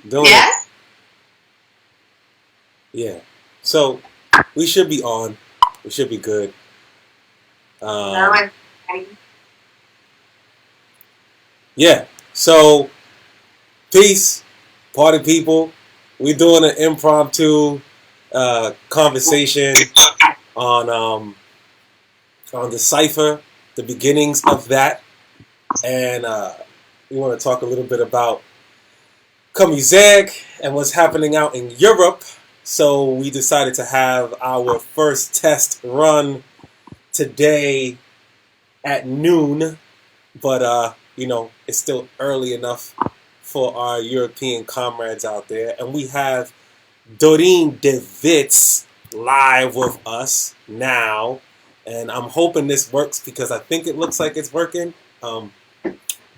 Doing Yes? Yeah. So we should be on. We should be good. Um, yeah. So peace, party people. We're doing an impromptu conversation on the cipher, the beginnings of that, and we want to talk a little bit about music and what's happening out in Europe. So we decided to have our first test run today at noon, but it's still early enough for our European comrades out there, and we have Doreen DeWitz live with us now, and I'm hoping this works because I think it looks like it's working.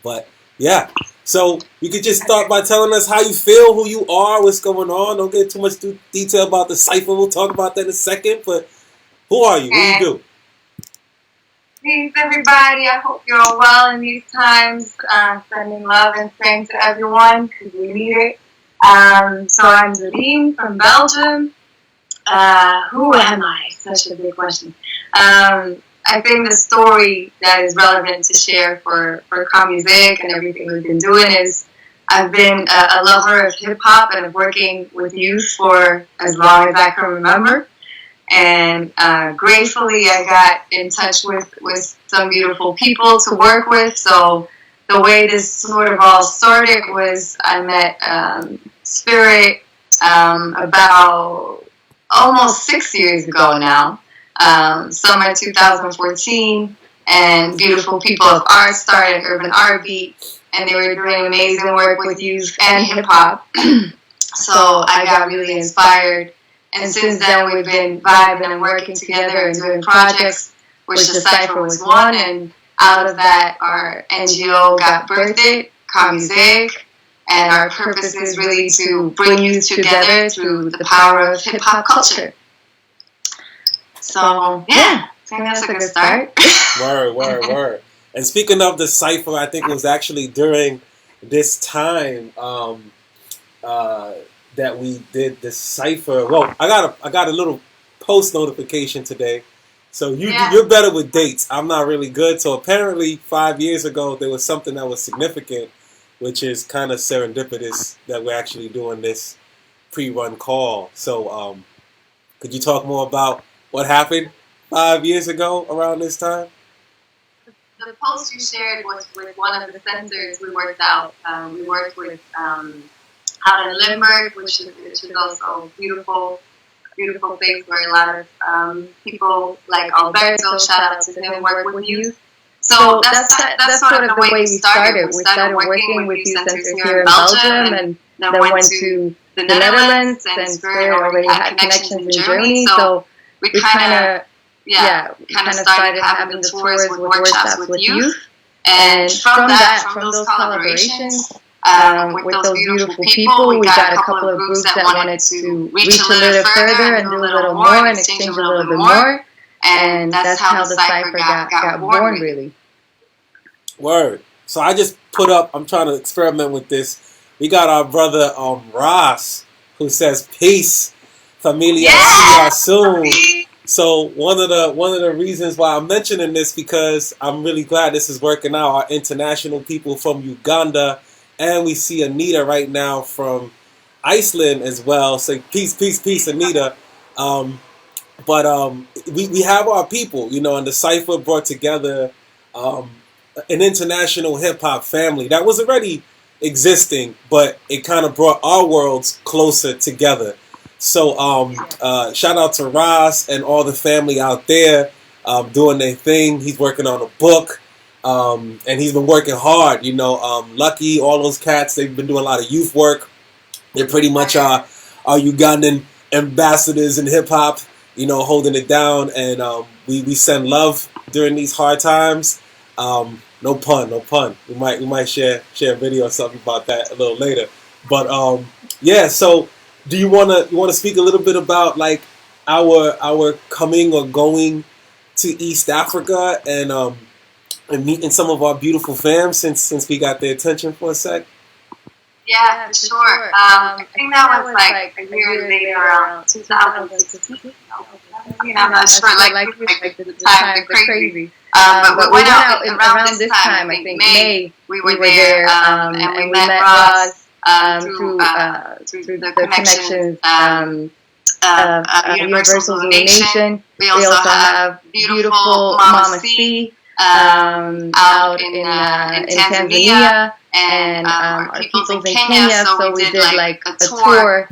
But yeah, so you could just start by telling us how you feel, who you are, what's going on. Don't get too much detail about the cipher. We'll talk about that in a second. But who are you? What do you do? Thanks, everybody. I hope you're all well in these times. Sending love and strength to everyone because we need it. So I'm Doreen from Belgium. Who am I? Such a big question. I think the story that is relevant to share for music and everything we've been doing is I've been a lover of hip-hop and of working with youth for as long as I can remember. And gratefully, I got in touch with some beautiful people to work with. So the way this sort of all started was I met Spirit about almost 6 years ago now, summer 2014, and beautiful people of art started Urban Art Beat, and they were doing amazing work with youth and hip-hop. So I got really inspired. And since then, we've been vibing and working together and doing projects, which the Cypher was one. And out of that, our NGO got birthed, Music. And our purpose is really to bring youth together through the power of hip-hop culture. So, yeah, I think that's a good start. Word. And speaking of the Cypher, I think it was actually during this time that we did the cipher. Well, I got a little post notification today, so you're better with dates. I'm not really good. So apparently 5 years ago there was something that was significant, which is kind of serendipitous that we're actually doing this pre-run call. So could you talk more about what happened 5 years ago around this time? The post you shared was with one of the centers we worked out. We worked with out in Limburg, which is also a beautiful place where a lot of people like Alberto, shout out to him, work with youth. So that's sort of the way we started. We started working with youth centers here in Belgium, and then went to the Netherlands, and Spirit already had connections in Germany. So we kind of started having the tours with workshops with youth, and from those collaborations. With those beautiful people, we got a couple of groups that wanted to reach a little further and do a little more and exchange a little bit more. And that's how the Cypher got born, really. Word. So I just put up, I'm trying to experiment with this. We got our brother Ross, who says, peace, familia, see y'all soon. So one of the reasons why I'm mentioning this, because I'm really glad this is working out. Our international people from Uganda, and we see Anita right now from Iceland as well. So peace, Anita. But we have our people, and the Cypher brought together an international hip-hop family that was already existing, but it kind of brought our worlds closer together. So shout out to Ross and all the family out there doing their thing. He's working on a book. And he's been working hard, Lucky, all those cats, they've been doing a lot of youth work. They're pretty much our Ugandan ambassadors in hip-hop, holding it down. And we send love during these hard times. No pun. We might share a video or something about that a little later. But so do you wanna speak a little bit about like our coming or going to East Africa and meeting some of our beautiful fam since we got their attention for a sec? Yeah, for sure. I think that was like a year later, around 2016. I'm not sure, like the time, they're crazy. But we went out around this time, I think May, we were there, and we met Ross through the connections of Universal Donation. We also have beautiful Mama C out in Tanzania, and our people's in Kenya. So we did like a tour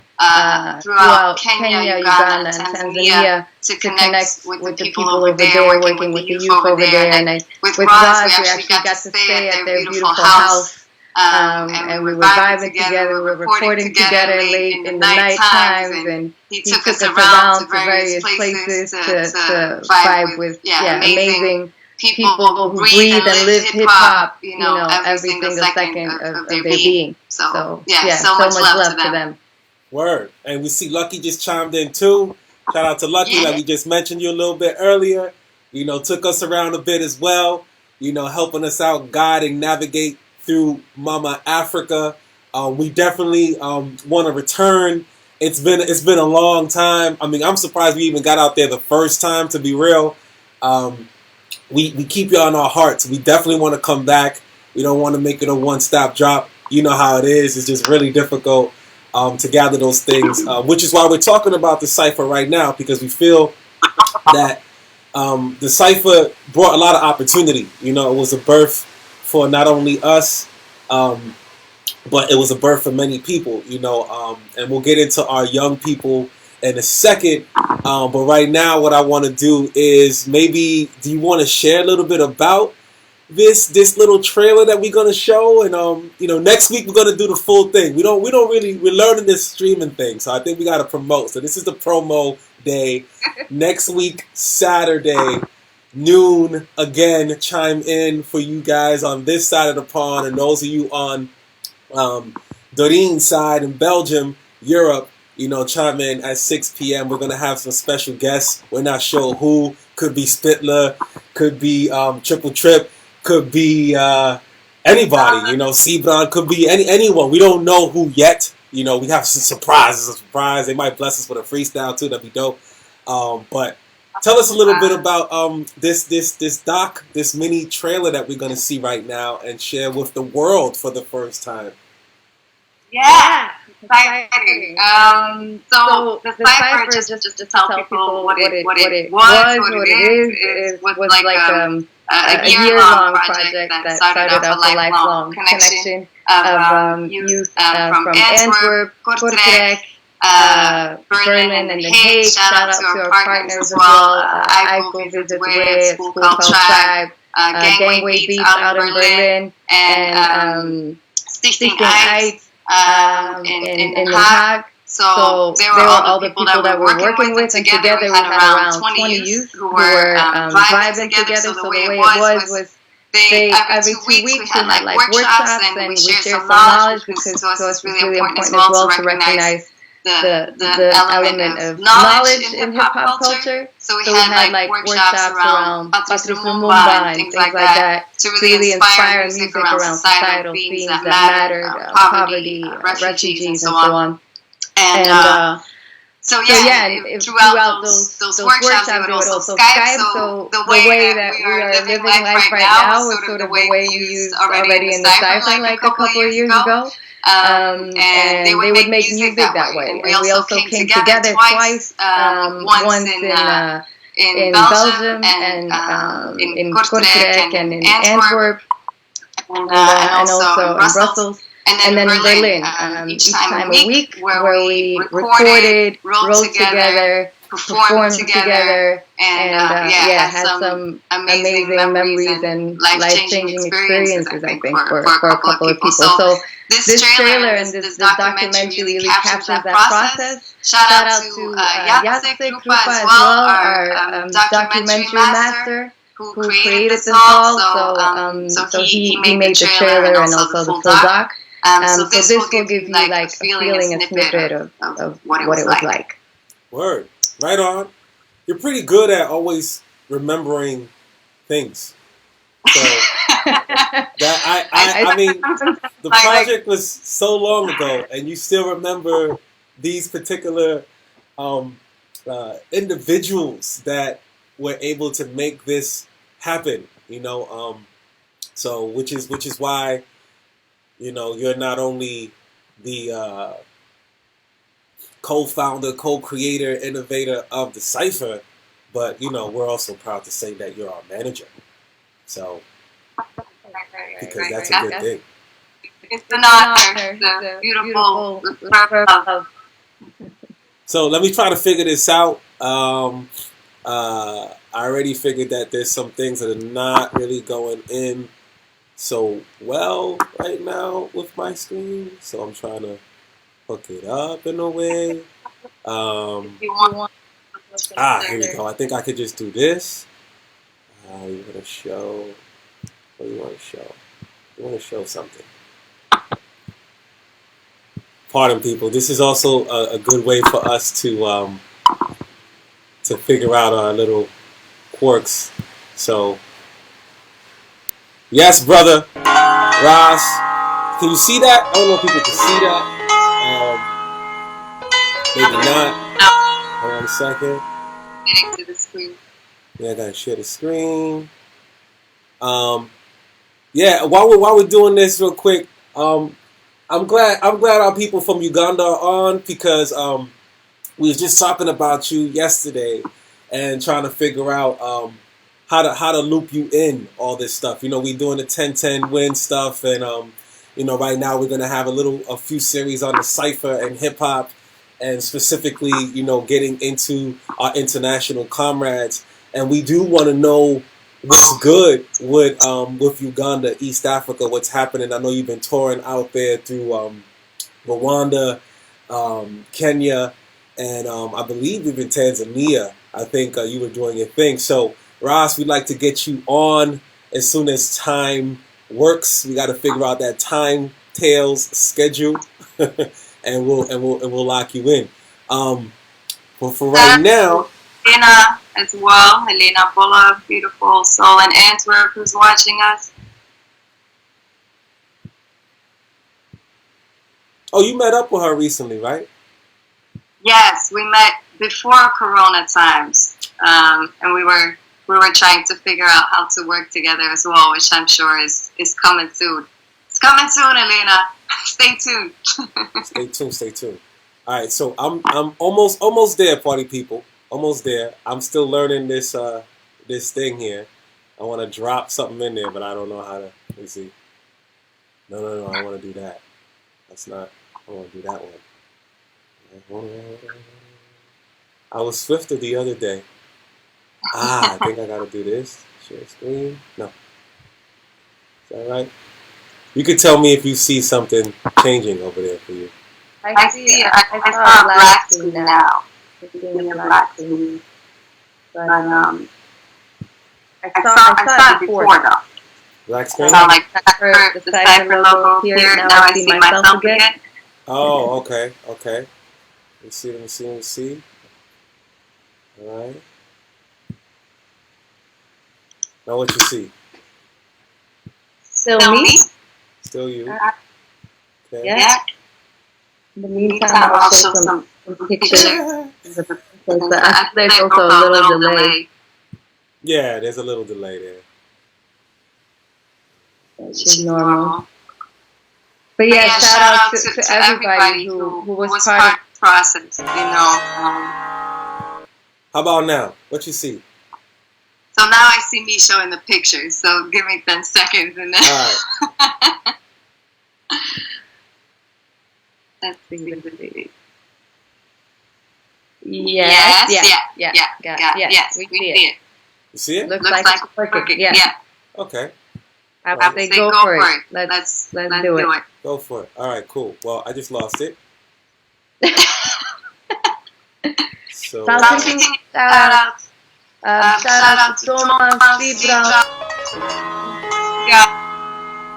throughout Kenya, Uganda, and Tanzania to connect with the people over there, working with the youth over there. And with Roz, we actually got to stay at their beautiful house. And we were vibing together, we were recording together late in the night times, and he took us around to various places to vibe with amazing people who breathe and live hip-hop, every single second of their being. So so much love to them. Word. And we see Lucky just chimed in too. Shout out to Lucky, like we just mentioned you a little bit earlier. Took us around a bit as well, helping us out, guiding, navigate through Mama Africa. We definitely want to return. It's been a long time. I mean, I'm surprised we even got out there the first time, to be real. We keep you on our hearts. We definitely want to come back. We don't want to make it a one-stop drop. You know how it is. It's just really difficult to gather those things, which is why we're talking about the Cypher right now, because we feel that the Cypher brought a lot of opportunity. It was a birth for not only us, but it was a birth for many people, and we'll get into our young people in a second. But right now, what I want to do is maybe, do you want to share a little bit about this little trailer that we're gonna show? And next week we're gonna do the full thing. We're learning this streaming thing, so I think we gotta promote. So this is the promo day. Next week, Saturday, noon, again, chime in for you guys on this side of the pond, and those of you on Doreen's side in Belgium, Europe, chime in at 6 p.m. We're going to have some special guests. We're not sure who. Could be Spitler, could be Triple Trip, could be anybody, Sebron, could be anyone. We don't know who yet. We have some surprises. A surprise. They might bless us with a freestyle too. That'd be dope. But tell us a little bit about this doc, this mini trailer that we're going to see right now and share with the world for the first time. Yeah, exciting. So the Cypher, just to tell people what it was, what it is, was like a year-long project that started off a lifelong connection of youth from Antwerp, Kortrijk, Berlin, and The Hague. Shout out to our partners as well. Eiffel Visits Way, a school called Tribe, Gangway Beats out in Berlin, and Stichting Eid in The Hague. So they were all the people that we're working with, and together we had around 20 youth who were vibing together. So the way it was every 2 weeks we had like workshops, and we shared some knowledge, because to us it's really important as well to recognize the element of knowledge in hip-hop culture. So we had like workshops around Patrice Lumumba and things like that to really inspire music around societal themes that mattered, poverty, refugees, and so on. And throughout those workshops, we would also Skype. So the way that we are living life right now was sort of the way we used already in the Cypher like a couple of years ago. And they would make music that way. And we also came together twice, once in Belgium and in Kortrijk and in Antwerp, and also in Brussels. And then in Berlin, each time a week, where we recorded, wrote together, performed together, and had some amazing memories and life-changing experiences, I think, for a couple of people. So this trailer and this documentary really captures that process. Shout out to Jacek Krupa as well, our documentary master, who created this all. So he made the trailer and also the full doc. So this will give you like a feeling, a snippet of what it was like. Word. Right on. You're pretty good at always remembering things. So I mean, the project was so long ago, and you still remember these particular individuals that were able to make this happen. So which is why you're not only the co-founder, co-creator, innovator of the cipher, but we're also proud to say that you're our manager. So because that's a good thing. It's an honor. It's a beautiful love. So let me try to figure this out. I already figured that there's some things that are not really going in so well right now with my screen. So I'm trying to hook it up in a way. Here we go. I think I could just do this. You're gonna show. What do you want to show? You want to show something. Pardon, people. This is also a good way for us to figure out our little quirks. So, yes, brother, Ross. Can you see that? I don't know if people can see that. Maybe not. Hold on a second. Getting to the screen. Yeah, I gotta share the screen. Yeah, while we're doing this real quick, I'm glad our people from Uganda are on because we was just talking about you yesterday and trying to figure out how to loop you in all this stuff. We doing the 10-10 win stuff, and right now we're gonna have a few series on the cipher and hip hop, and specifically getting into our international comrades, and we do want to know what's good with Uganda, East Africa, what's happening. I know you've been touring out there through Rwanda, Kenya, and I believe even Tanzania. I think you were doing your thing. So, Ross, we'd like to get you on as soon as time works. We got to figure out that time tails schedule, and we'll lock you in. But for right now, Helena as well, Helena Bulla, beautiful soul in Antwerp, who's watching us. Oh, you met up with her recently, right? Yes, we met before Corona times, and we were trying to figure out how to work together as well, which I'm sure is coming soon. It's coming soon, Helena. Stay tuned. Stay tuned. All right, so I'm almost there, party people. Almost there. I'm still learning this thing here. I want to drop something in there, but I don't know how to. Let me see. No. I want to do that. That's not. I want to do that one. I was Swifted the other day. I think I got to do this. Share screen. No. Is that right? You can tell me if you see something changing over there for you. I see. I saw a black screen now. Seeing a black screen. But I saw it before though. Black screen? So like the cipher logo here. Now I see myself again. Oh, okay. Let me see. All right. Now what you see? Still me? Still you. Okay. Yeah. In the meantime, I'll show some pictures. But I think there's also a little delay. Yeah, there's a little delay there. Which is normal. But yeah, shout out to everybody who was part of the process, How about now? What you see? So now I see me showing the pictures. So give me 10 seconds and then. All right. Let's see. Yes. We see it. You see it? Looks like it's working. Yeah. Okay. I would say go for it. Let's do it. Go for it. All right, cool. Well, I just lost it. So. Shout out to Thomas, Libra.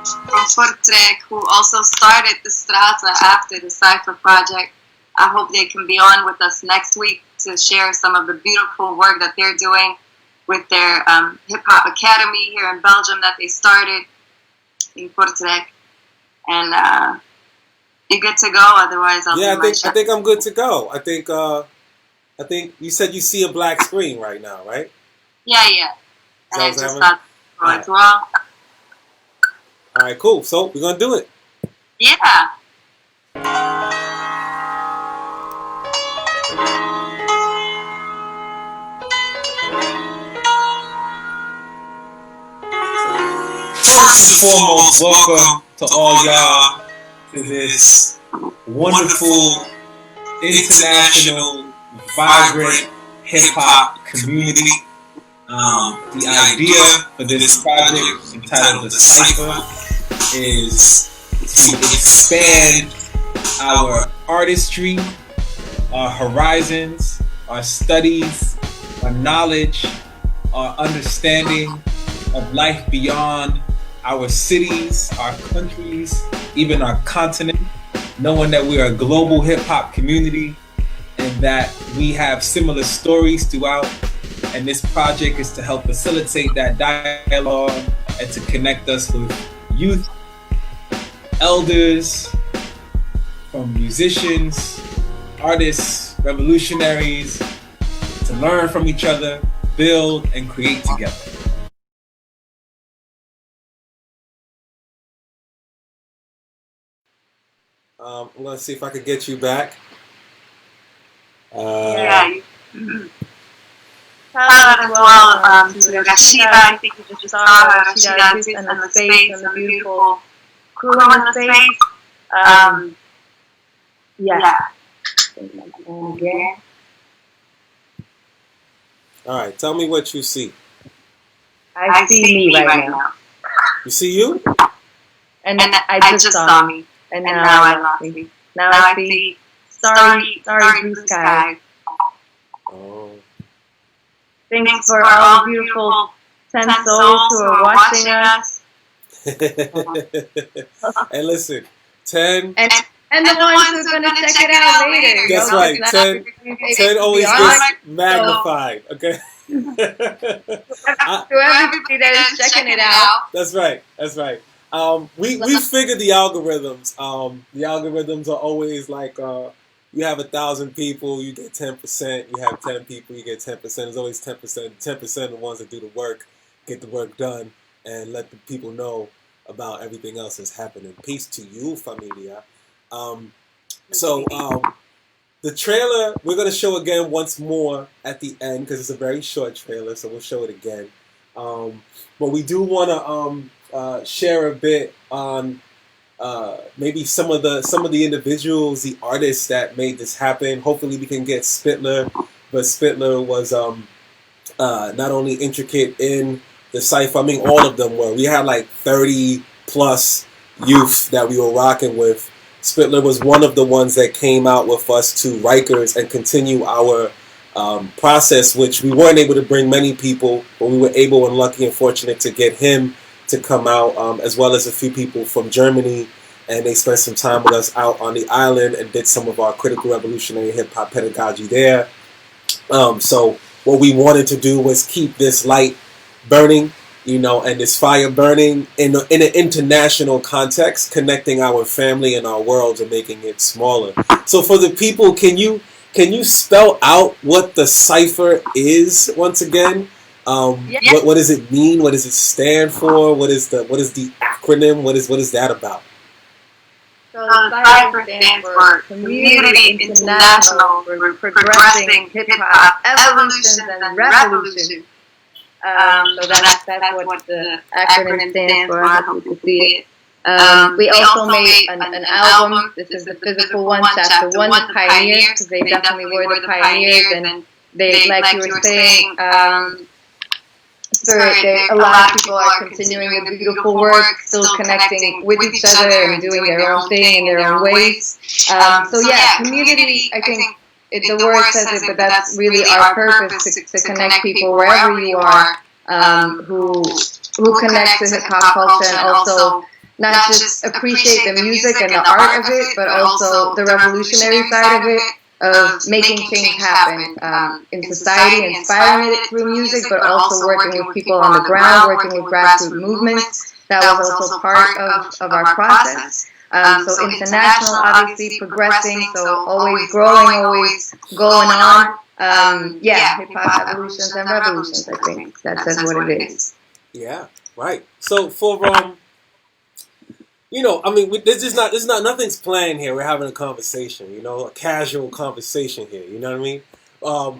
From Fortrek, who also started the Strata after the Cypher project. I hope they can be on with us next week to share some of the beautiful work that they're doing with their hip hop academy here in Belgium that they started. in Kortrijk. And you good to go? Otherwise, I'll I think I'm good to go. I think you said you see a black screen right now, right? Yeah. And I just thought as well. All right, cool. So we're gonna do it. Yeah. First and foremost, welcome to all y'all to this wonderful, international, vibrant hip-hop community. The idea for this project, entitled The Cypher, is to expand our artistry, our horizons, our studies, our knowledge, our understanding of life beyond our cities, our countries, even our continent, knowing that we are a global hip-hop community and that we have similar stories throughout. And this project is to help facilitate that dialogue and to connect us with youth, elders, from musicians, artists, revolutionaries, to learn from each other, build, and create together. I'm going to see if I could get you back. Yeah. Shout out as well to Rashida. I think you just saw her. Rashida exists in the space and the beautiful crew in the space. Yeah. All right, tell me what you see. I see me right now. You see you? And I just saw me. And now I lost me. Now I see starry blue sky. Oh. Thanks for all beautiful 10 souls who are watching us. And listen, 10. And the ones who are going to check it out later. That's right. 10 always gets magnified. Okay. To everybody that is checking it out. That's right. We figured the algorithms. The algorithms are always like, you have 1,000 people, you get 10%. You have 10 people, you get 10%. There's always 10%. 10% of the ones that do the work, get the work done, and let the people know about everything else that's happening. Peace to you, familia. The trailer, we're going to show again once more at the end, because it's a very short trailer, so we'll show it again. But we do want to share a bit on maybe some of the individuals, the artists that made this happen. Hopefully we can get Spitler, but Spitler was not only intricate in the cypher, I mean all of them were. We had like 30 plus youth that we were rocking with. Spitler was one of the ones that came out with us to Rikers and continue our process, which we weren't able to bring many people, but we were able and lucky and fortunate to get him to come out, as well as a few people from Germany, and they spent some time with us out on the island and did some of our critical revolutionary hip-hop pedagogy there. So what we wanted to do was keep this light burning, and this fire burning in an international context, connecting our family and our worlds and making it smaller. So for the people, can you spell out what the cypher is once again? What does it mean? What does it stand for? What is the acronym? What is that about? So the cypher stands for Community International for Progressing Hip Hop Evolutions and Revolutions. So that's what the acronym stands for. I hope you see it. We also made an album. This is the physical one, chapter 1, the pioneers, because they definitely were the pioneers, and they, like you were saying, a lot of people are continuing the beautiful work, still connecting with each other and doing their own thing in their own ways. Community, I think the word says it, but that's really our purpose, to connect people wherever you are, who connect to hip-hop culture and also not just appreciate the music and the art of it, but also the revolutionary side of it, of making change happen in society, inspiring it through music, but also working with people on the ground, working with grassroots movements, that was also part of our process. So international, obviously progressing, so always growing, always going on. Hip hop evolutions and revolutions. I think that says what it is. Yeah, right. So for I mean, this is not nothing's planned here. We're having a conversation, a casual conversation here. You know what I mean?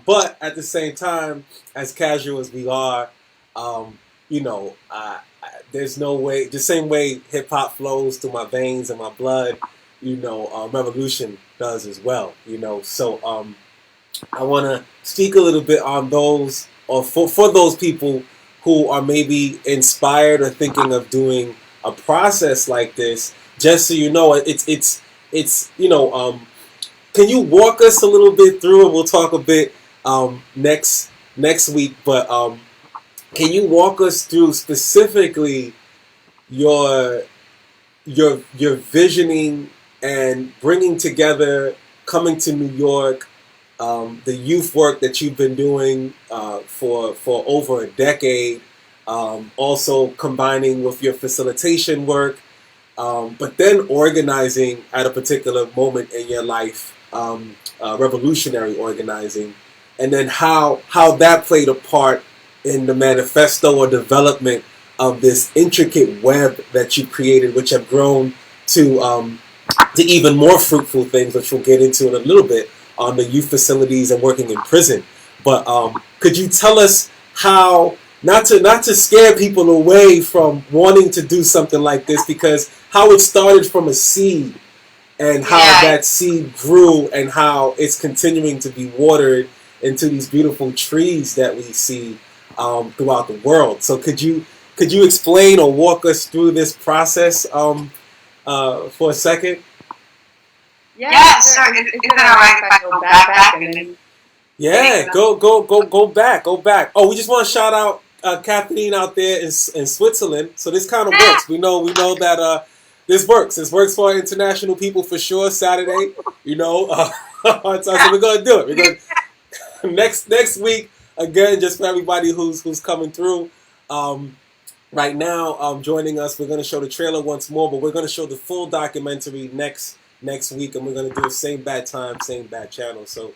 But at the same time, as casual as we are, there's no way. The same way hip hop flows through my veins and my blood, revolution does as well. So I want to speak a little bit on those, or for those people who are maybe inspired or thinking of doing a process like this. Just so you know, it's can you walk us a little bit through, and we'll talk a bit next week. But can you walk us through specifically your visioning and bringing together, coming to New York, the youth work that you've been doing for over a decade, also combining with your facilitation work, but then organizing at a particular moment in your life, revolutionary organizing, and then how that played a part in the manifesto or development of this intricate web that you created, which have grown to even more fruitful things, which we'll get into in a little bit, on the youth facilities and working in prison. But could you tell us how, not to scare people away from wanting to do something like this, because how it started from a seed and how that seed grew and how it's continuing to be watered into these beautiful trees that we see throughout the world. So could you explain or walk us through this process for a second? Yeah, sure. Is it alright if I go back and then? Yeah, go back. Oh, we just want to shout out Kathleen out there in Switzerland. So this kind of works. We know that this works. This works for international people for sure. Saturday, so we're gonna do it. We're gonna next week again, just for everybody who's coming through. Right now, joining us, we're gonna show the trailer once more, but we're gonna show the full documentary next week, and we're going to do it same bad time, same bad channel. So,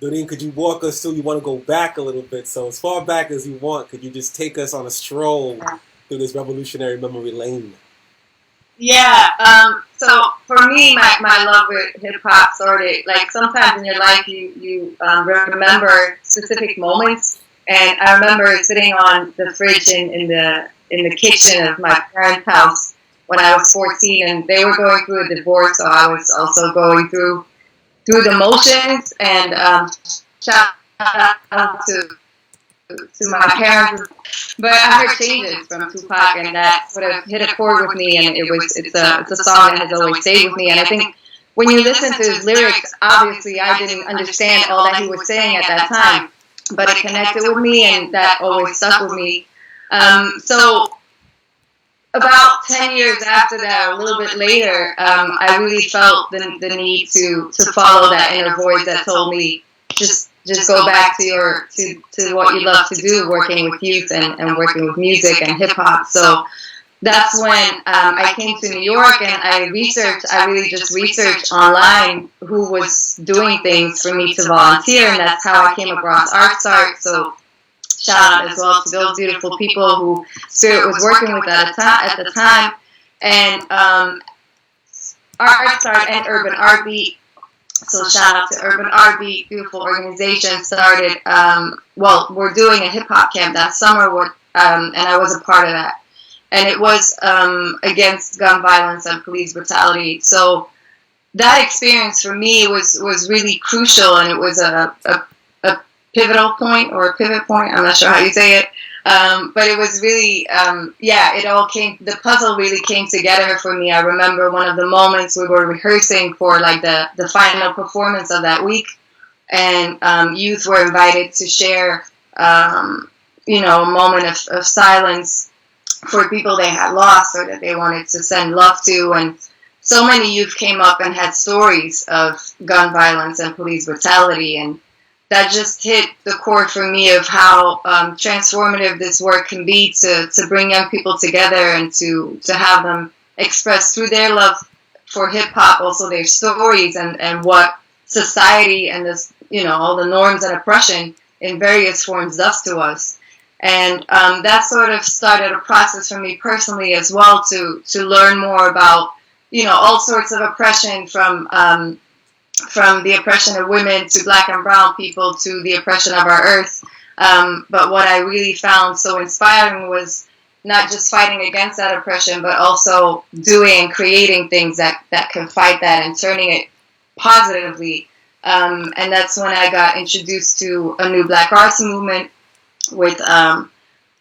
Doreen, could you walk us through? You want to go back a little bit, so as far back as you want, could you just take us on a stroll through this revolutionary memory lane? Yeah. So for me, my love with hip hop started, like, sometimes in your life you remember specific moments, and I remember sitting on the fridge in the kitchen of my parents' house when I was 14, and they were going through a divorce, so I was also going through the motions. And shout out to my parents. But I heard Changes from Tupac, and that sort of hit a chord with me, and it's a song that has always stayed with me. And I think when you listen to his lyrics, obviously I didn't understand all that he was saying at that time, but it connected with me, and that always stuck with me. So about 10 years after that, or a little bit later, I really felt the need to follow that inner voice that told me just go back to what you love to do, working with youth and working with music and hip hop. So that's when I came to New York, and I really just researched online who was doing things for me to volunteer, and that's how I came across ArtStart. So shout out as well to those beautiful people who Spirit was working with at the time, and ArtStart and Urban Artbeat. So shout out to Urban Artbeat, beautiful organization. Started we're doing a hip hop camp that summer, and I was a part of that, and it was against gun violence and police brutality. So that experience for me was really crucial, and it was a pivotal point or a pivot point. I'm not sure how you say it. But it was really, it all came, the puzzle really came together for me. I remember one of the moments we were rehearsing for like the final performance of that week, and youth were invited to share, a moment of silence for people they had lost or that they wanted to send love to. And so many youth came up and had stories of gun violence and police brutality, and that just hit the chord for me of how transformative this work can be to bring young people together and to have them express through their love for hip hop also their stories and what society and this, you know, all the norms and oppression in various forms does to us. And that sort of started a process for me personally as well to learn more about, you know, all sorts of oppression from the oppression of women to black and brown people to the oppression of our earth. But what I really found so inspiring was not just fighting against that oppression, but also doing and creating things that can fight that and turning it positively. And that's when I got introduced to a new Black arts movement with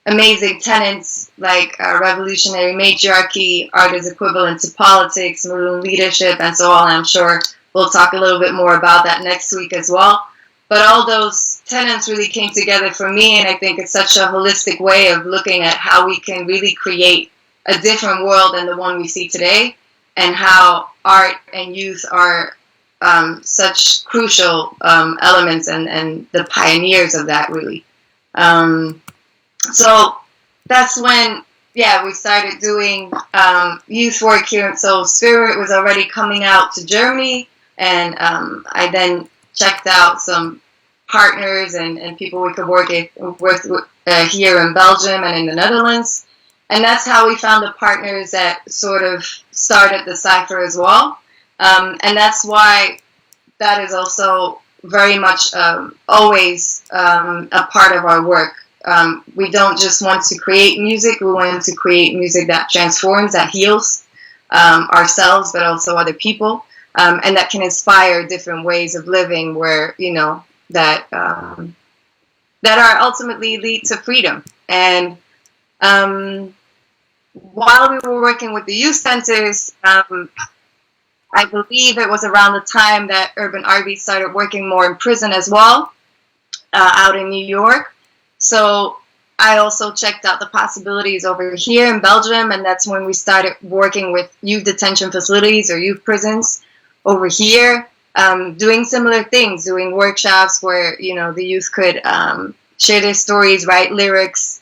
amazing tenets like revolutionary matriarchy, art is equivalent to politics, maroon leadership, and so on. I'm sure we'll talk a little bit more about that next week as well. But all those tenets really came together for me, and I think it's such a holistic way of looking at how we can really create a different world than the one we see today, and how art and youth are such crucial elements and the pioneers of that, really. So that's when, we started doing youth work here. And so Spirit was already coming out to Germany, and I then checked out some partners and people we could work with here in Belgium and in the Netherlands. And that's how we found the partners that sort of started the Cypher as well. And that's why that is also very much always a part of our work. We don't just want to create music, we want to create music that transforms, that heals ourselves, but also other people. And that can inspire different ways of living where, you know, that are ultimately lead to freedom. And while we were working with the youth centers, I believe it was around the time that Urban RB started working more in prison as well, out in New York. So I also checked out the possibilities over here in Belgium, and that's when we started working with youth detention facilities or youth prisons over here, doing similar things, doing workshops where, you know, the youth could share their stories, write lyrics,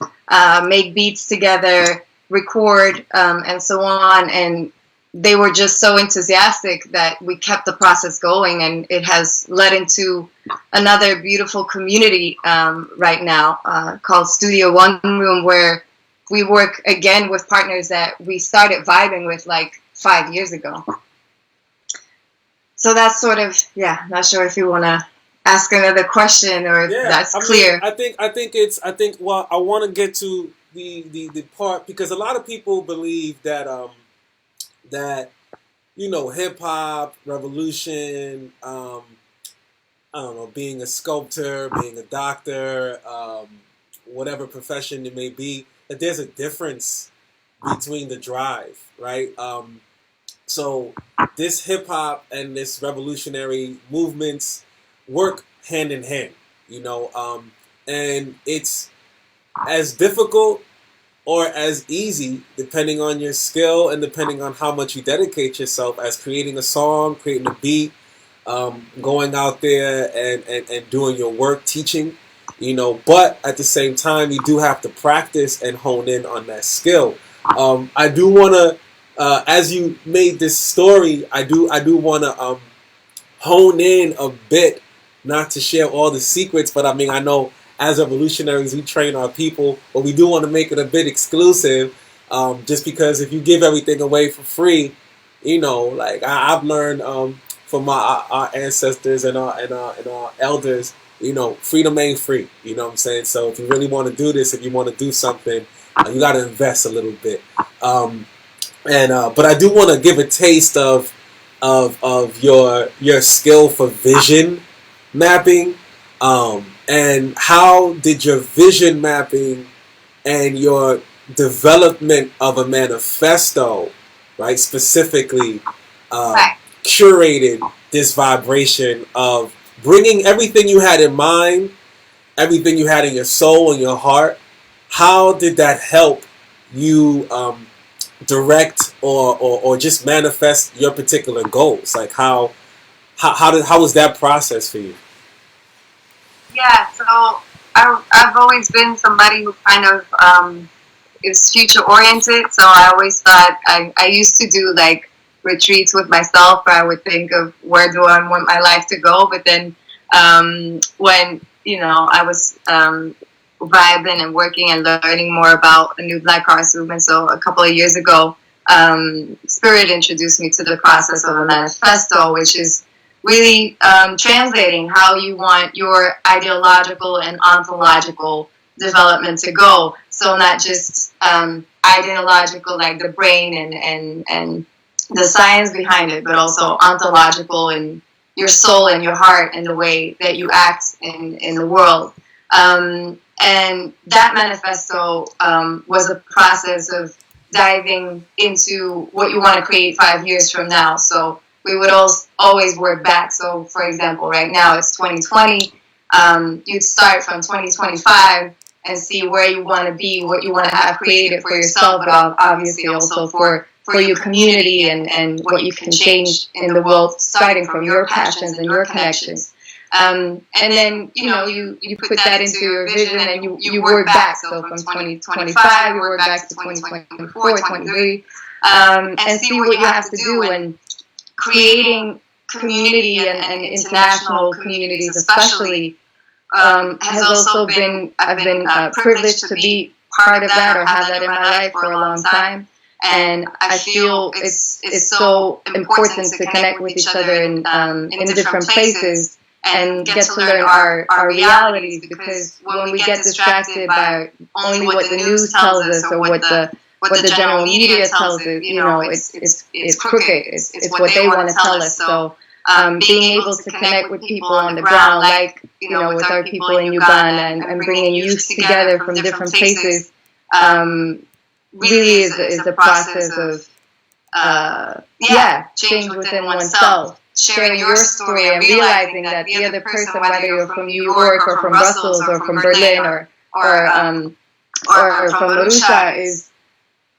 make beats together, record, and so on. And they were just so enthusiastic that we kept the process going, and it has led into another beautiful community right now called Studio One Room, where we work again with partners that we started vibing with like 5 years ago. So that's sort of, not sure if you want to ask another question or if that's clear. I think I want to get to the part, because a lot of people believe that that, you know, hip hop, revolution, I don't know, being a sculptor, being a doctor, whatever profession it may be, that there's a difference between the drive, right? So this hip hop and this revolutionary movements work hand in hand, you know, and it's as difficult or as easy, depending on your skill and depending on how much you dedicate yourself, as creating a song, creating a beat, going out there and doing your work, teaching, you know. But at the same time, you do have to practice and hone in on that skill. I do want to, as you made this story, I do want to hone in a bit, not to share all the secrets, but I mean, I know as revolutionaries, we train our people, but we do want to make it a bit exclusive, just because if you give everything away for free, you know, like I've learned from our ancestors and our elders, you know, freedom ain't free. You know what I'm saying? So if you really want to do this, if you want to do something, you got to invest a little bit. But I do want to give a taste of your skill for vision mapping. And how did your vision mapping and your development of a manifesto, right, specifically curated this vibration of bringing everything you had in mind, everything you had in your soul and your heart? How did that help you direct or just manifest your particular goals? Like how was that process for you? Yeah, so I've always been somebody who kind of is future oriented. So I always thought I used to do like retreats with myself where I would think of where do I want my life to go. But then when, you know, I was vibing and working and learning more about a new Black Arts movement. So a couple of years ago, Spirit introduced me to the process of a manifesto, which is really translating how you want your ideological and ontological development to go. So not just ideological, like the brain and the science behind it, but also ontological and your soul and your heart and the way that you act in the world. And that manifesto was a process of diving into what you want to create 5 years from now. So we would always work back. So, for example, right now it's 2020. You'd start from 2025 and see where you want to be, what you want to have created for yourself, but obviously also for your community and what you can change in the world, starting from your passions and your connections. And then, you know, you put that into your vision and you work back. So from 2025, you work back to 2024, 23, and see what you have to do. And creating community and international communities especially has also been, I've been privileged to be part of that or have that in my life for a long time. And I feel it's so important to connect with each other in different places and get to learn our realities, because when we get distracted by only what the news tells us or what the general media tells us, you know, it's crooked. It's what they want to tell us. So being able to connect with people on the ground, like, you know, with our people in Uganda and bringing youth together from different places, really is a process of change within oneself. Sharing your story and realizing that the other person, whether you're from New York or from Brussels or from Berlin or from Arusha, is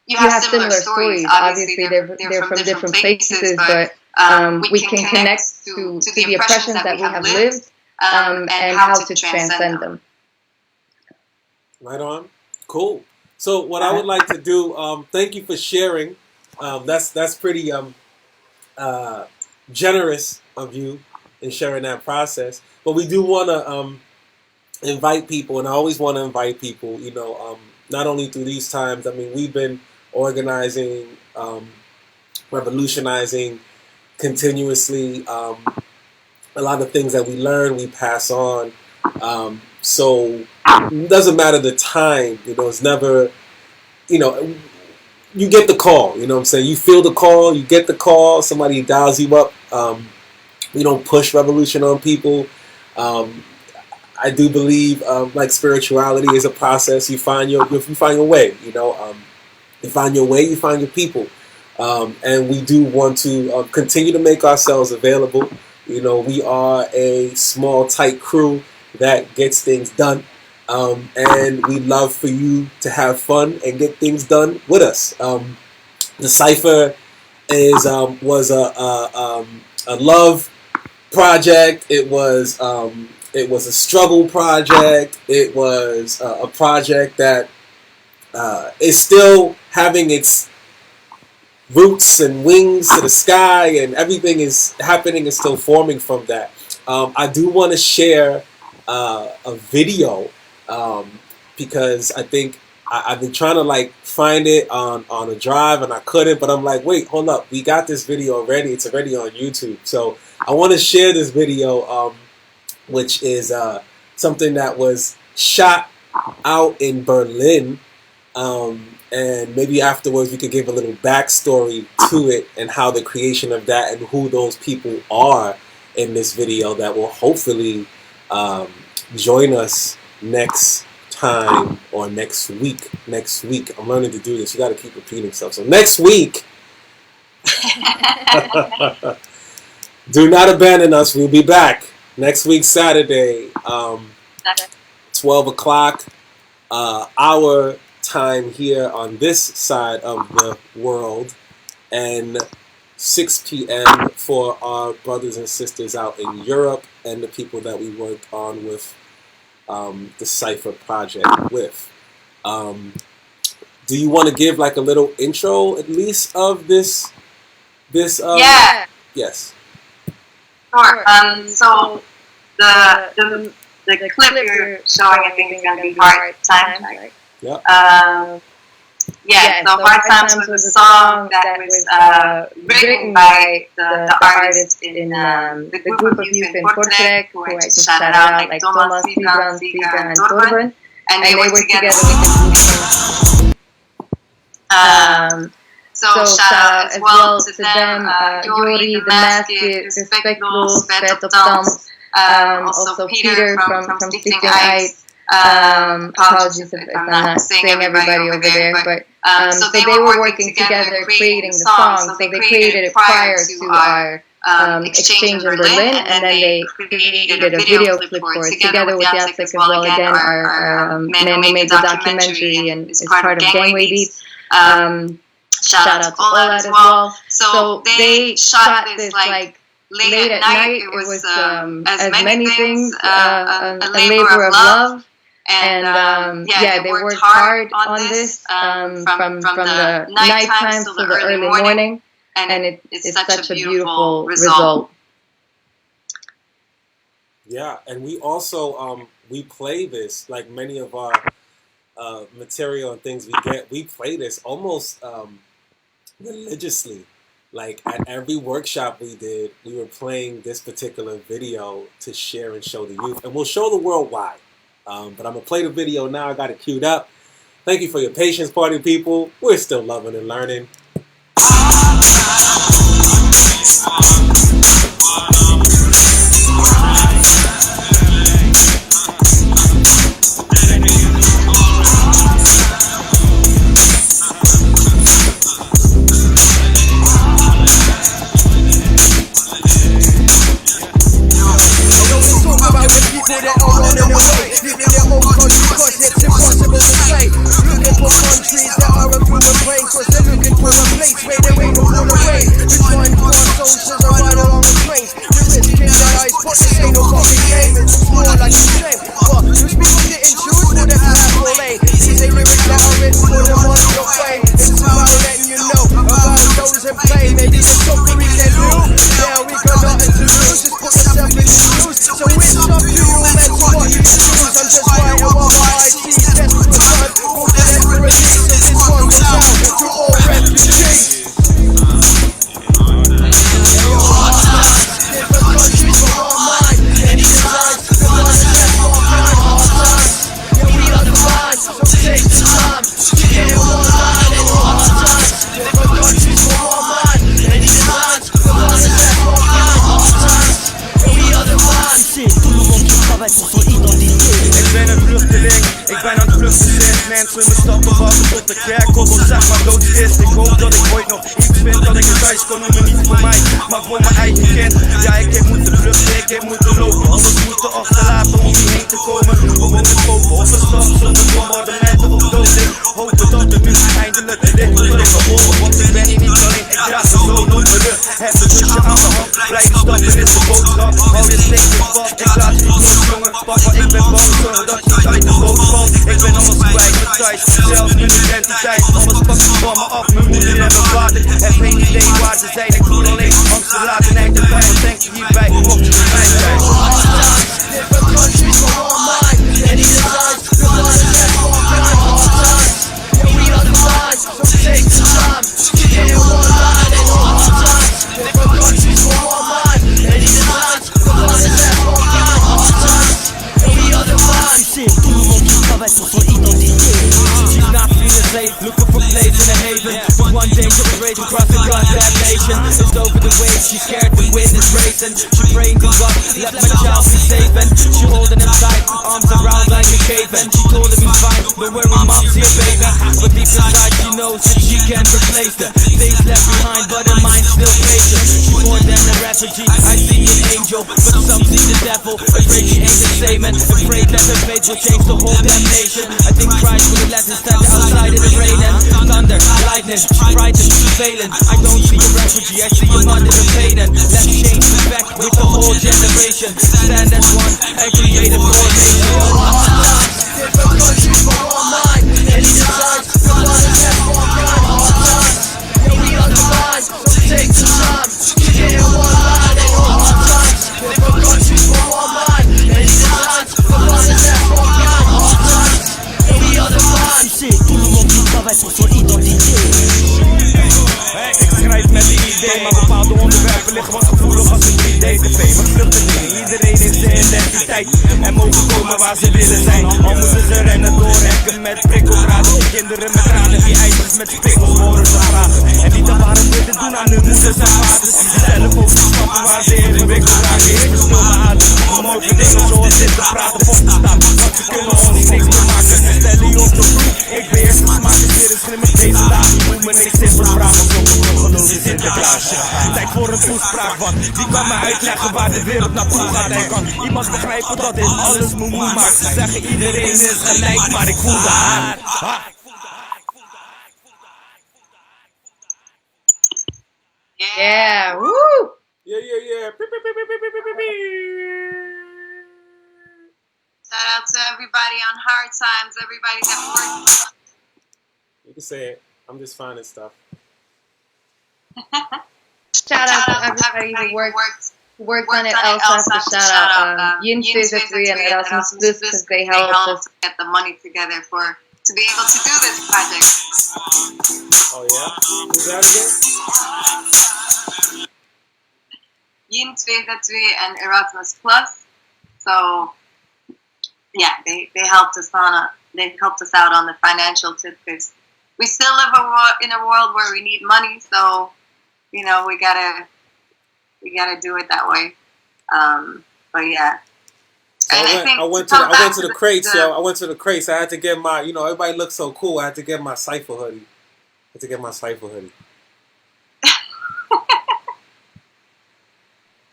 you have similar stories. Obviously, they're from different places, but we can connect to the oppressions that we have lived and how to transcend them. Right on. Cool. So what I would like to do, thank you for sharing. That's pretty generous of you in sharing that process. But we do want to invite people, and I always want to invite people, you know, not only through these times. I mean, we've been organizing, revolutionizing continuously. A lot of things that we learn, we pass on. So it doesn't matter the time, you know, it's never, you know, you get the call, you know what I'm saying? You feel the call, you get the call, somebody dials you up. We don't push revolution on people. I do believe, like spirituality is a process. You find your way, you know. You find your way, you find your people. And we do want to continue to make ourselves available. You know, we are a small, tight crew that gets things done. And we'd love for you to have fun and get things done with us. The cipher was a love project. It was a struggle project. It was a project that is still having its roots and wings to the sky, and everything is happening and still forming from that. I do want to share a video. Because I think I've been trying to like find it on a drive and I couldn't, but I'm like, wait, hold up, we got this video already. It's already on YouTube. So I want to share this video, which is something that was shot out in Berlin. And maybe afterwards we could give a little backstory to it and how the creation of that and who those people are in this video that will hopefully join us next time or next week. I'm learning to do this. You got to keep repeating stuff. So next week, do not abandon us. We'll be back next week, Saturday, 12 o'clock, our time here on this side of the world, and 6 p.m. for our brothers and sisters out in Europe and the people that we work on with the Cypher project with. Do you want to give like a little intro, at least, of this? Yeah. Yes. Sure. So the clip you're showing, I think, is going to be Hard Times, right? Yep. Yeah, so Hard Times was a song that was written by the artists in the group of youth in Porto Alegre, who I just shouted out, like Thomas, Tigran, and Torben, and they were together with the group. So shout out as well to them, Yuri, the Masked, Respectful, Svet of Thumbs, also Peter from Stichting Eyes. Apologies if I'm not saying everybody over there, but so they were working together creating the song. So they created it prior to our exchange in Berlin, and then they created a video clip for it together with Jacek as well. Again, our man who made the documentary and is part of Gangway Beats. Shout out to Ola as well. So they shot this like late at night. It was as many things, a labor of love. And yeah, they worked hard on this from the night times to the early morning, and it's such a beautiful result. Yeah, and we also we play this, like many of our material and things we get. We play this almost religiously. Like at every workshop we did, we were playing this particular video to share and show the youth, and we'll show the world why. But I'm going to play the video now. I got it queued up. Thank you for your patience, party people. We're still loving and learning. Mensen me stappen wachten tot de kerkhof of zeg maar dood is. Ik hoop dat ik ooit nog iets vind dat ik thuis kan noemen. Niet voor mij, maar voor mijn eigen kind. Ja, ik heb moeten vluchten, ik heb moeten lopen. Alles moeten achterlaten om hierheen te komen. Om in te kopen of een stad zonder bombardementen of dood. Ik hoop dat het nu eindelijk ligt wat ik kan horen. Want ik ben hier niet alleen, ik draag een zoon op mijn rug. Heb een kusje aan mijn hand, blijven stappen is de boodschap. Hou je steekje vast, ik laat je niet los jongen. Papa, ik ben bang, zorgen dat je tijd de boot valt. Ik ben alles kwijt. Zelfs mijn identiteit, alles pakt van me af. Mijn moeder en mijn vader, heb geen idee waar ze zijn. Ik voel alleen angst te laten en de pijn. Wat denk je hierbij, mocht je bij zijn? Different countries for one mind. Any designs, the one is that one kind of hard times. Yeah, we are the minds, so take the time to get in one line and hard times. Different countries for one mind. Any designs, the one is that one kind of hard times. Yeah, we are the minds. Tout le monde qui travaille sur son identité. She's not feeling safe, looking for place in a haven. But one day she'll be raging across the goddamn nation. It's over the waves, she's scared the wind is racing. She praying to God, let my child be safe. And she holding him tight, arms around like a cave. And she told him he's fine, don't worry mom's here baby. But deep inside she knows that she can't replace the things left behind. But her mind's still patient. She's more than a refugee, I see an angel, but some see the devil. Afraid she ain't the same, and afraid that her fate will change the whole damn nation. I think Christ would have let us stand outside in the rain and thunder, lightning, frightened, surveillance. I don't see a refugee, I see him under the pain, and let's change the back with the whole generation. Stand as one and create a formation. Different countries for one mind. Any designs, the one is that for kind hard times. Yeah, we undermine, so take the time to get in one line and all hard times. Different countries for one mind. Any designs, the one is that for kind hard times. Yeah, we undermine. C'est tout le monde qui travaille sur son identité. Hey, ik schrijf met die idee, maar bepaalde onderwerpen liggen wat gevoelig als een 3D-tv. Wat vluchtelingen, iedereen heeft zijn identiteit en mogen komen waar ze willen zijn. Al moeten ze rennen doorhekken met prikkeldraden. De kinderen met tranen, die einders met spikkels horen ze praten. En niet aan waarom we dit doen aan hun moeders en vaders. Die zelf ook snappen waar ze ingewikkeld raken. Ik verstil me aan om over dingen zoals dit te praten voor te staan. Want ze kunnen ons niks te maken. Ze stellen je op de proef, ik beheers de smaak, is weer een slimme deze dagen. Je moet me niks simpel vragen, zo geloof in Sinterklaasje. Tijd voor een toespraak, want die kan me uitleggen waar de wereld naartoe gaat. En kan iemand begrijpen dat dit alles moet maakt. Ze zeggen iedereen is gelijk, maar ik voel de haat. Yeah, woo! Yeah. Shout out to everybody on hard times, everybody that works. You can say it. I'm just finding stuff. Shout out to everybody who worked on it. Also, have to shout out WINDZ May and Erasmus Plus because they helped us get the money together to be able to do this project. Oh yeah? Who's that again? WINDZ May and Erasmus Plus. So yeah, they helped us out on the financial tip because we still live in a world where we need money. So you know we gotta do it that way. But yeah. So I went to the crates, yo. I went to the crates. I had to get my, everybody looks so cool. I had to get my Cypher hoodie.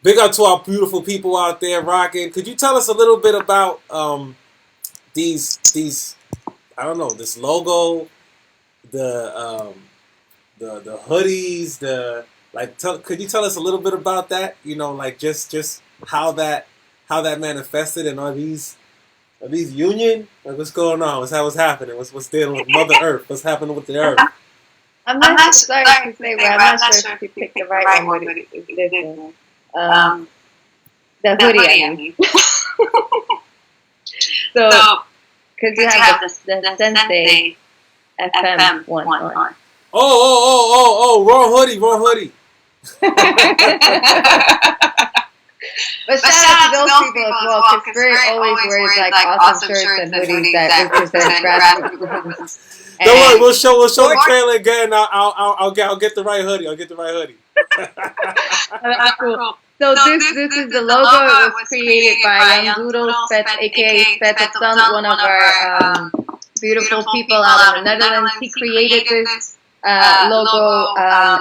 Big up to our beautiful people out there rocking. Could you tell us a little bit about these I don't know, this logo, the hoodies, could you tell us a little bit about that? Just how that manifested, and are these union? Like, what's going on? What's happening? What's dealing with Mother Earth? What's happening with the Earth? I'm not sorry to say, but I'm not sure if you picked the right one, but it's this one. The hoodie, I mean. So, because you have the Sensei FM one on. Oh, wrong hoodie. But shout out to those people as well, because Spirit always wears like awesome shirts and hoodies that represent grassroots. Don't worry, we'll show the trailer again. I'll get the right hoodie. Cool. So this is the logo. It was created by Young Doodle Spets, aka Spets Son, one of our beautiful people out in the Netherlands. He created this logo,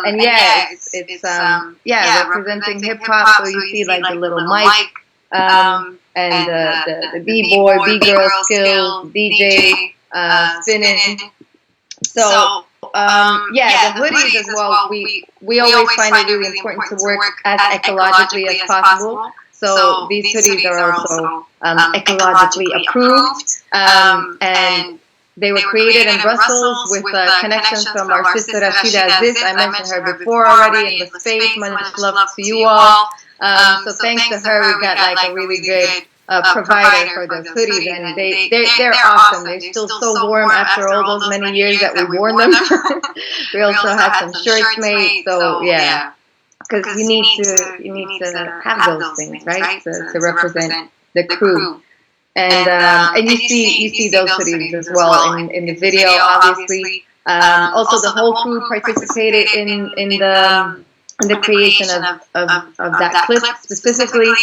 and it's representing hip hop. So you see like the little mic, and the b-boy, b-girl skills, DJ, spinning. So the hoodies as well. We always find it really important to work as ecologically as possible. So these hoodies are also ecologically approved, and they were created in Brussels with connections from our sister Rashida Aziz. I mentioned her before already in the space. Much love to you all. So thanks to her, we got like a really good provider for those hoodies, and they're awesome. They're still so warm after all those many years that we've worn them. We also have some shirts made, so yeah, because you need to have those things, right, to represent the crew. And you see those hoodies as well in the video, obviously. Also, the whole crew participated in the creation of that clip specifically.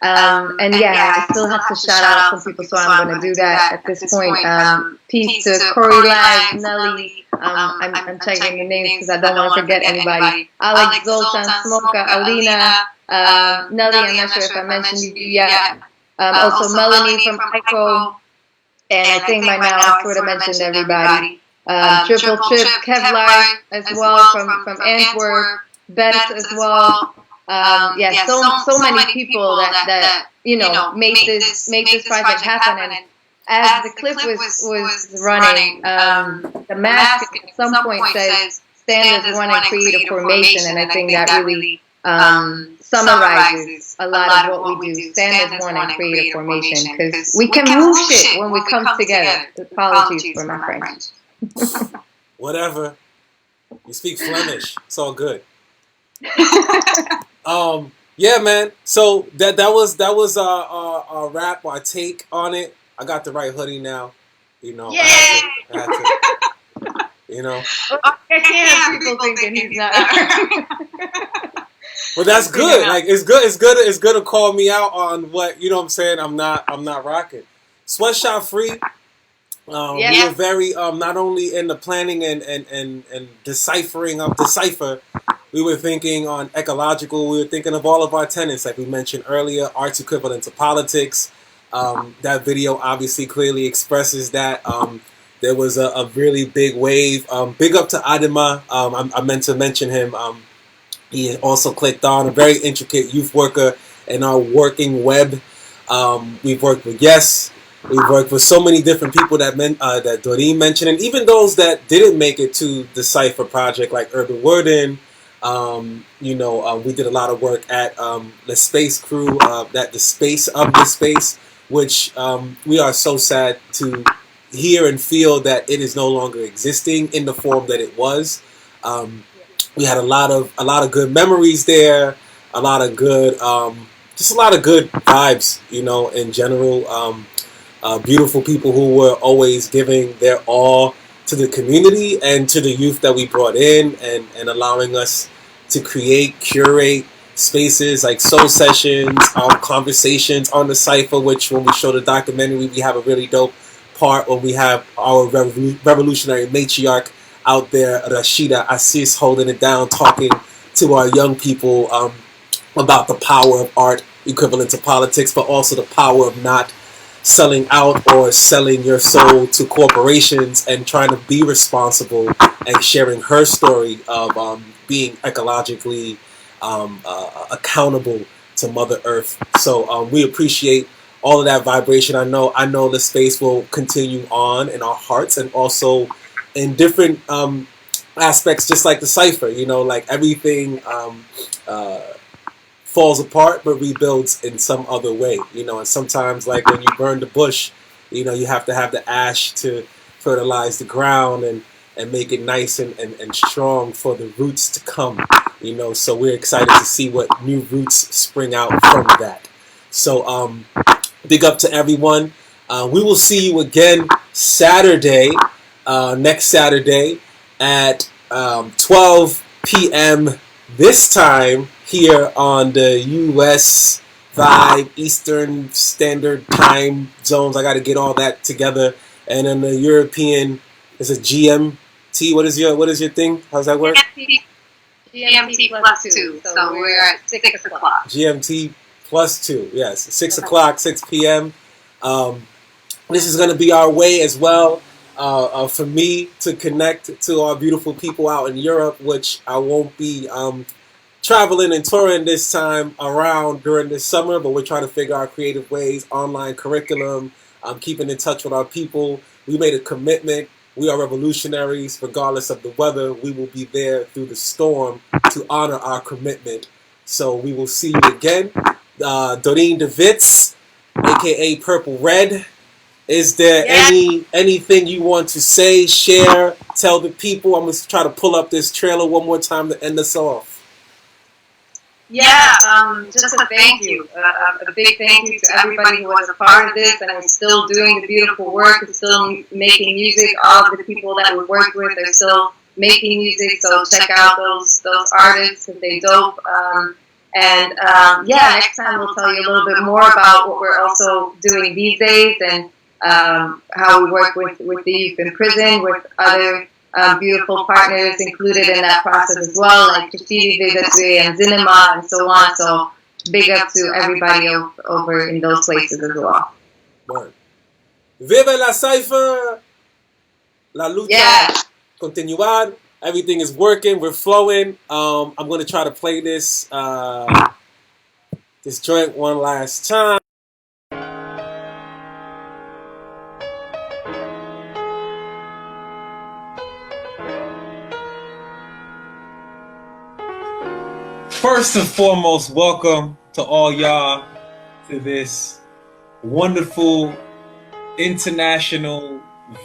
And yeah, I still have to shout out some people, so I'm going to do that at this point. Peace to Corey Live, Nelly. I'm checking the names because I don't want to forget anybody. Alex, Zoltan, Smoka, Alina, Nelly, I'm not sure if I mentioned you yet. Also Melanie from Echo. And I think by now I sort of mentioned everybody. Triple Trip, Kevlar as well from Antwerp, Beth as well. Yeah, so many people that made this project happen. And as the clip was running, the mask at some point says stand as one and create a formation, and I think that really summarizes a lot of what we do. Stand as one and create a formation, because we can move shit when we come together. Apologies for my French. Whatever. You speak Flemish. It's all good. Yeah, man. So that was our wrap, our take on it. I got the right hoodie now. Yay! I had to, I can't have people thinking he's not. But that's good. Like it's good to call me out on what what I'm saying. I'm not rocking. Sweatshop Free. We were very not only in the planning and deciphering of the cipher. We were thinking on ecological. We were thinking of all of our tenets, like we mentioned earlier. Art's equivalent to politics. That video obviously clearly expresses that. There was a really big wave. Big up to Adema. I meant to mention him. He also clicked on a very intricate youth worker in our working web. We've worked with Yes. We've worked with so many different people that Doreen mentioned, and even those that didn't make it to the Cypher project, like Urban Worden. We did a lot of work at the Space Crew, at the Space of the Space, which we are so sad to hear and feel that it is no longer existing in the form that it was. We had a lot of good memories there, a lot of good, just a lot of good vibes, in general. Beautiful people who were always giving their all to the community and to the youth that we brought in, and allowing us to curate spaces like soul sessions, conversations on the cypher, which when we show the documentary, we have a really dope part when we have our revolutionary matriarch out there, Rashida Assis, holding it down, talking to our young people about the power of art equivalent to politics, but also the power of not selling out or selling your soul to corporations, and trying to be responsible, and sharing her story of being ecologically accountable to Mother Earth. So we appreciate all of that vibration. I know the space will continue on in our hearts, and also in different aspects, just like the cipher. Like everything falls apart but rebuilds in some other way, and sometimes, like when you burn the bush, you have to have the ash to fertilize the ground and make it nice and strong for the roots to come, so we're excited to see what new roots spring out from that. So big up to everyone. We will see you again Saturday, next Saturday at 12 p.m. this time, here on the U.S. Vibe Eastern Standard Time Zones. I got to get all that together. And then the European is a GMT. What is your thing? How's that work? GMT plus 2. So we're at 6 o'clock. GMT plus 2. Yes, 6 o'clock, 6 p.m. This is going to be our way as well for me to connect to our beautiful people out in Europe, which I won't be traveling and touring this time around during this summer, but we're trying to figure out creative ways, online curriculum, keeping in touch with our people. We made a commitment. We are revolutionaries. Regardless of the weather, we will be there through the storm to honor our commitment. So we will see you again. Doreen DeWitz, a.k.a. Purple Red. Is there anything you want to say, share, tell the people? I'm going to try to pull up this trailer one more time to end us off. Yeah, just a thank you. A big thank you to everybody who was a part of this and is still doing the beautiful work, is still making music. All of the people that we worked with are still making music, so check out those artists if they dope. And next time we'll tell you a little bit more about what we're also doing these days and how we work with the youth in prison, with other beautiful partners included in that process as well, like WINDZ May and Cinema and so on. So big up to everybody over in those places as well. Word. Viva la cipher! La lucha continuar. Everything is working. We're flowing. I'm going to try to play this this joint one last time. First and foremost, welcome to all y'all to this wonderful, international,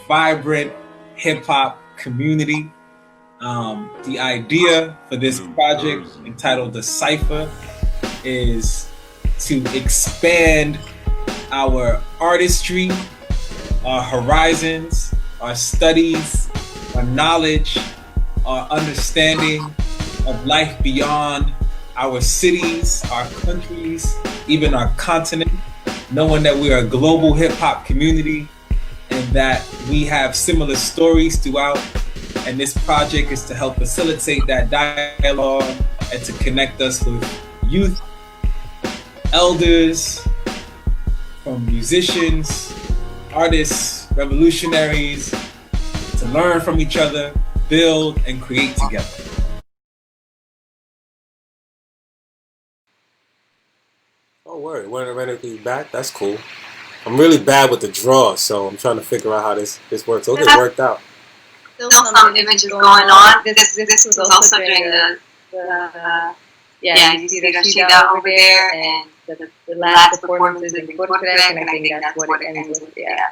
vibrant hip-hop community. The idea for this project, entitled The Cypher, is to expand our artistry, our horizons, our studies, our knowledge, our understanding of life beyond our cities, our countries, even our continent, knowing that we are a global hip-hop community and that we have similar stories throughout. And this project is to help facilitate that dialogue and to connect us with youth, elders, from musicians, artists, revolutionaries, to learn from each other, build, and create together. Oh, word. We're automatically back. That's cool. I'm really bad with the draw, so I'm trying to figure out how this works. Okay, it worked out. Still some images going on. This was also during you see the Rashida over there and the last performances in Portrait, and I think that's what it ends with. Yeah.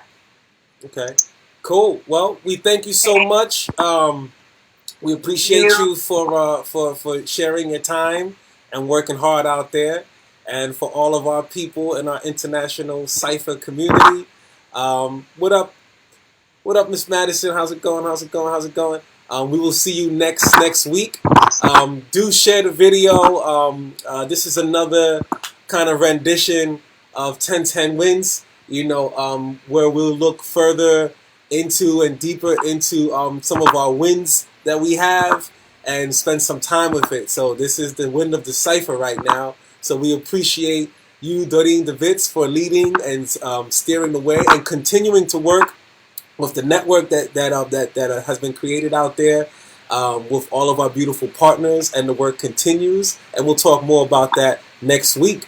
Okay. Cool. Well, we thank you so much. We appreciate you for sharing your time and working hard out there, and for all of our people in our international Cypher community. What up? What up, Miss Madison? How's it going? How's it going? How's it going? We will see you next week. Do share the video. This is another kind of rendition of 1010 Wins, where we'll look further into and deeper into some of our wins that we have and spend some time with it. So this is the wind of the Cypher right now. So we appreciate you, Doreen DeVitz, for leading and steering the way and continuing to work with the network that has been created out there, with all of our beautiful partners, and the work continues. And we'll talk more about that next week.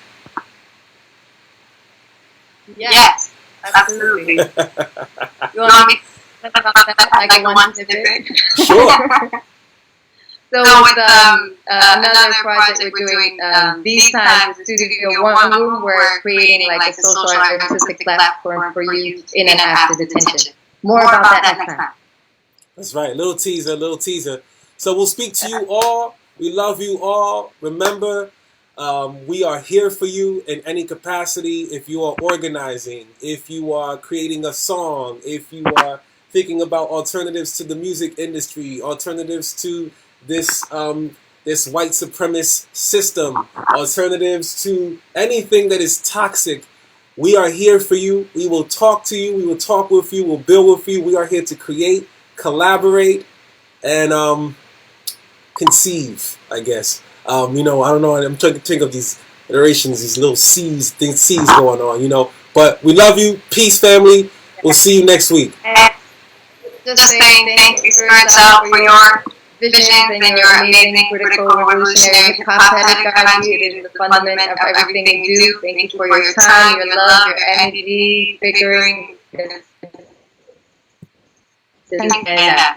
Yes, absolutely. You want me to talk about that like one snippet? Sure. So with another project we're doing these times, the Studio One Room, we're creating like a social and artistic platform for youth in and after detention. More about that next time. That's right. Little teaser. So we'll speak to you all. We love you all. Remember, we are here for you in any capacity. If you are organizing, if you are creating a song, if you are thinking about alternatives to the music industry, alternatives to this white supremacist system, alternatives to anything that is toxic, we are here for you. We will talk to you. We will talk with you. We'll build with you. We are here to create, collaborate, and conceive, I guess. I don't know. I'm trying to think of these iterations, these little C's going on, But we love you. Peace, family. We'll see you next week. Just saying thank you, Spirits Out, for your visions and your amazing critical revolutionary hip-hop pedagogy. It is the fundament of everything we do. Thank you for your time, your love, your energy, figuring this. And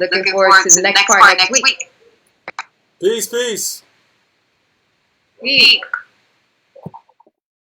looking forward to the next part next week. Peace. Week.